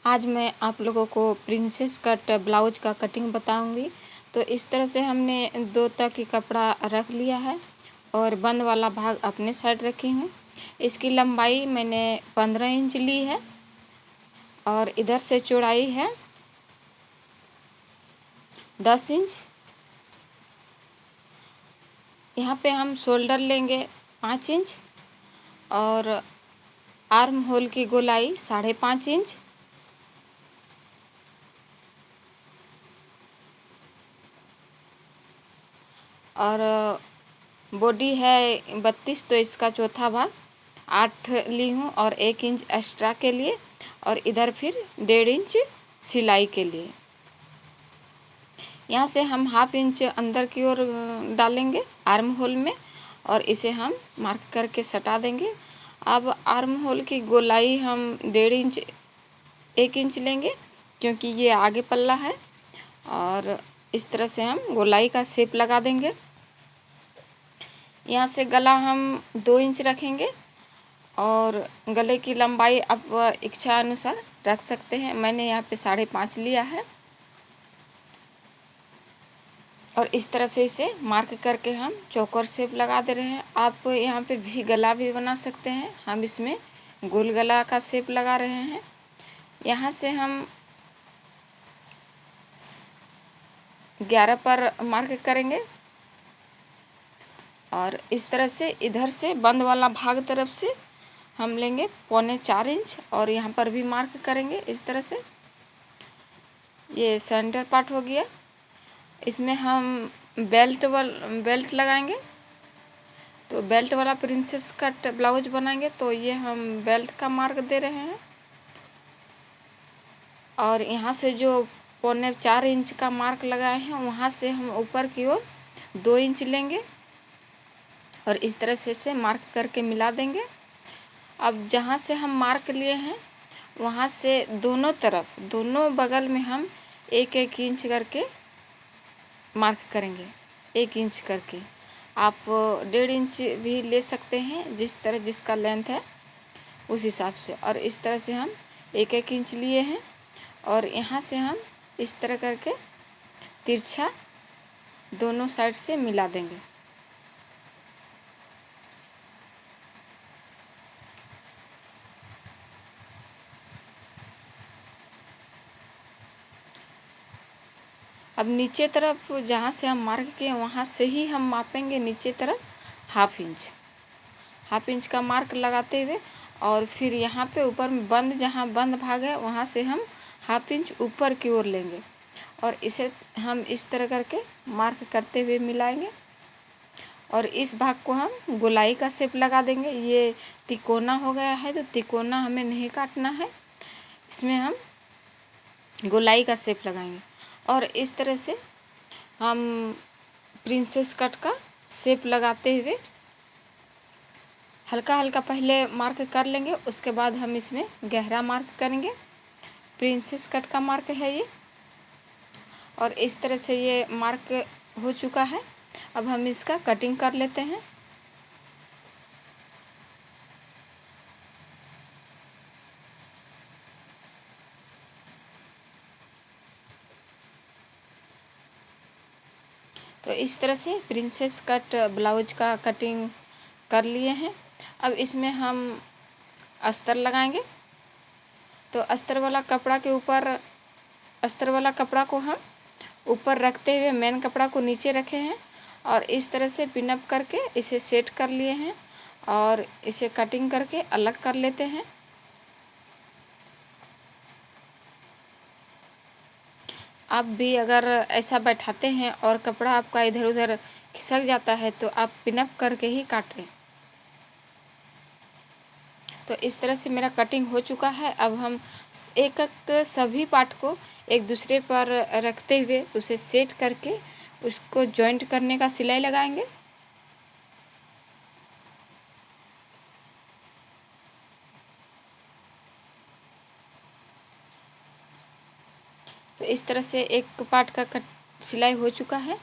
आज मैं आप लोगों को प्रिंसेस कट ब्लाउज का कटिंग बताऊंगी। तो इस तरह से हमने 2 तक की कपड़ा रख लिया है और बंद वाला भाग अपने साइड रखी हूँ। इसकी लंबाई मैंने 15 इंच ली है और इधर से चौड़ाई है 10 इंच। यहाँ पे हम शोल्डर लेंगे 5 इंच और आर्म होल की गोलाई 5.5 इंच और बॉडी है 32, तो इसका चौथा भाग 8 ली हूँ और 1 इंच एक्स्ट्रा के लिए और इधर फिर 1.5 इंच सिलाई के लिए। यहाँ से हम 1/2 इंच अंदर की ओर डालेंगे आर्म होल में और इसे हम मार्क करके सटा देंगे। अब आर्म होल की गोलाई हम 1.5 इंच 1 इंच लेंगे क्योंकि ये आगे पल्ला है और इस तरह से हम गोलाई का शेप लगा देंगे। यहाँ से गला हम 2 इंच रखेंगे और गले की लंबाई आप इच्छा अनुसार रख सकते हैं। मैंने यहाँ पे 5.5 लिया है और इस तरह से इसे मार्क करके हम चौकोर शेप लगा दे रहे हैं। आप यहाँ पे भी गला भी बना सकते हैं, हम इसमें गोल गला का शेप लगा रहे हैं। यहाँ से हम 11 पर मार्क करेंगे और इस तरह से इधर से बंद वाला भाग तरफ से हम लेंगे 3.25 इंच और यहाँ पर भी मार्क करेंगे इस तरह से। ये सेंटर पार्ट हो गया। इसमें हम बेल्ट लगाएंगे, तो बेल्ट वाला प्रिंसेस कट ब्लाउज बनाएंगे, तो ये हम बेल्ट का मार्क दे रहे हैं और यहाँ से जो 3.25 इंच का मार्क लगाए हैं वहाँ से हम ऊपर की ओर 2 इंच लेंगे और इस तरह से इसे मार्क करके मिला देंगे। अब जहाँ से हम मार्क लिए हैं वहाँ से दोनों तरफ दोनों बगल में हम 1-1 इंच करके मार्क करेंगे, 1 इंच करके। आप 1.5 इंच भी ले सकते हैं, जिस तरह जिसका लेंथ है उस हिसाब से। और इस तरह से हम 1-1 इंच लिए हैं और यहाँ से हम इस तरह करके तिरछा दोनों साइड से मिला देंगे। अब नीचे तरफ जहाँ से हम मार्क किए वहाँ से ही हम मापेंगे नीचे तरफ 1/2 इंच का मार्क लगाते हुए और फिर यहाँ पे ऊपर में बंद जहाँ बंद भाग है वहाँ से हम 1/2 इंच ऊपर की ओर लेंगे और इसे हम इस तरह करके मार्क करते हुए मिलाएंगे और इस भाग को हम गोलाई का शेप लगा देंगे। ये तिकोना हो गया है तो तिकोना हमें नहीं काटना है, इसमें हम गोलाई का शेप लगाएंगे और इस तरह से हम प्रिंसेस कट का शेप लगाते हुए हल्का हल्का पहले मार्क कर लेंगे, उसके बाद हम इसमें गहरा मार्क करेंगे। प्रिंसेस कट का मार्क है ये और इस तरह से ये मार्क हो चुका है। अब हम इसका कटिंग कर लेते हैं। तो इस तरह से प्रिंसेस कट ब्लाउज का कटिंग कर लिए हैं। अब इसमें हम अस्तर लगाएंगे, तो अस्तर वाला कपड़ा के ऊपर अस्तर वाला कपड़ा को हम ऊपर रखते हुए मेन कपड़ा को नीचे रखे हैं और इस तरह से पिनअप करके इसे सेट कर लिए हैं और इसे कटिंग करके अलग कर लेते हैं। आप भी अगर ऐसा बैठाते हैं और कपड़ा आपका इधर उधर खिसक जाता है तो आप पिनअप करके ही काटें। तो इस तरह से मेरा कटिंग हो चुका है। अब हम एक एक सभी पार्ट को एक दूसरे पर रखते हुए उसे सेट करके उसको जॉइंट करने का सिलाई लगाएंगे। तो इस तरह से एक पार्ट का सिलाई हो चुका है।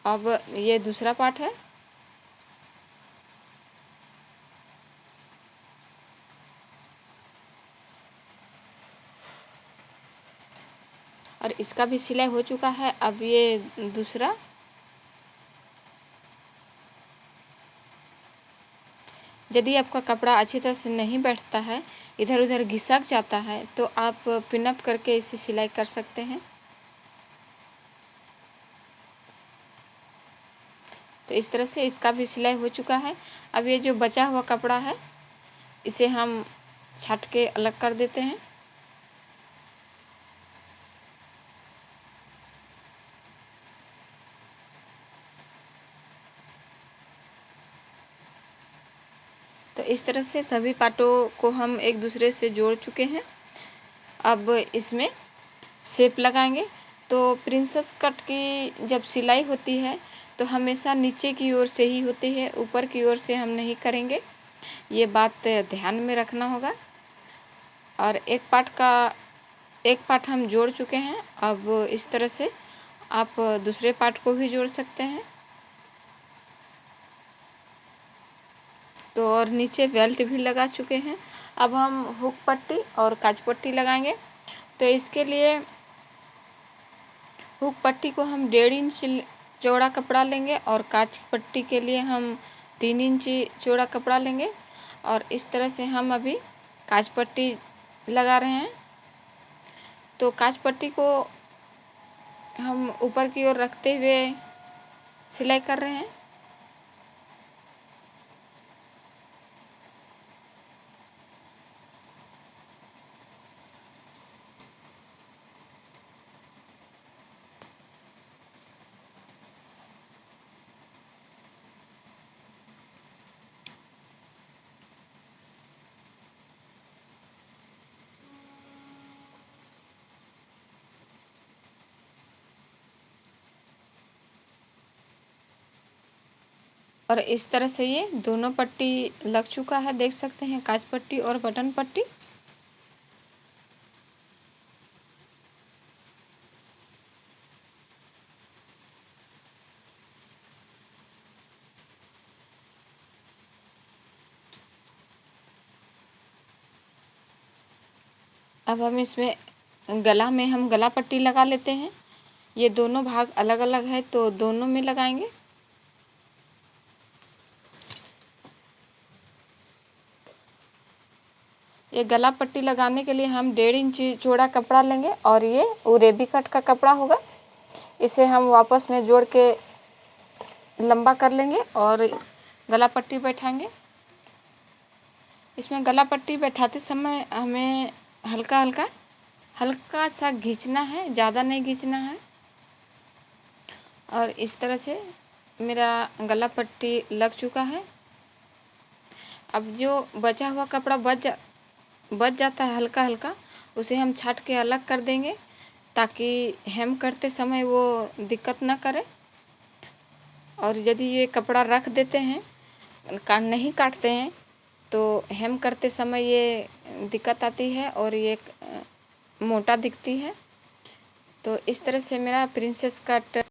अब ये दूसरा पार्ट है। और इसका भी सिलाई हो चुका है। अब ये दूसरा, यदि आपका कपड़ा अच्छी तरह से नहीं बैठता है, इधर उधर घिसक जाता है, तो आप पिनअप करके इसे सिलाई कर सकते हैं। तो इस तरह से इसका भी सिलाई हो चुका है। अब ये जो बचा हुआ कपड़ा है, इसे हम छाट के अलग कर देते हैं। तो इस तरह से सभी पार्टों को हम एक दूसरे से जोड़ चुके हैं। अब इसमें शेप लगाएंगे। तो प्रिंसेस कट की जब सिलाई होती है तो हमेशा नीचे की ओर से ही होती है, ऊपर की ओर से हम नहीं करेंगे। ये बात ध्यान में रखना होगा। और एक पार्ट हम जोड़ चुके हैं। अब इस तरह से आप दूसरे पार्ट को भी जोड़ सकते हैं। तो और नीचे बेल्ट भी लगा चुके हैं। अब हम हुक पट्टी और काज पट्टी लगाएंगे। तो इसके लिए हुक पट्टी को हम 1.5 इंच चौड़ा कपड़ा लेंगे और काज पट्टी के लिए हम 3 इंच चौड़ा कपड़ा लेंगे। और इस तरह से हम अभी काज पट्टी लगा रहे हैं। तो काज पट्टी को हम ऊपर की ओर रखते हुए सिलाई कर रहे हैं। और इस तरह से ये दोनों पट्टी लग चुका है, देख सकते हैं, काज पट्टी और बटन पट्टी। अब हम इसमें गला में हम गला पट्टी लगा लेते हैं। ये दोनों भाग अलग अलग है तो दोनों में लगाएंगे। ये गला पट्टी लगाने के लिए हम 1.5 इंच चौड़ा कपड़ा लेंगे और ये उरेबी कट का कपड़ा होगा। इसे हम वापस में जोड़ के लंबा कर लेंगे और गला पट्टी बैठाएंगे। इसमें गला पट्टी बैठाते समय हमें हल्का सा खींचना है, ज़्यादा नहीं खींचना है। और इस तरह से मेरा गला पट्टी लग चुका है। अब जो बचा हुआ कपड़ा बच जाता है हल्का हल्का, उसे हम छाट के अलग कर देंगे ताकि हेम करते समय वो दिक्कत ना करे। और यदि ये कपड़ा रख देते हैं, नहीं काटते हैं, तो हेम करते समय ये दिक्कत आती है और ये मोटा दिखती है। तो इस तरह से मेरा प्रिंसेस कट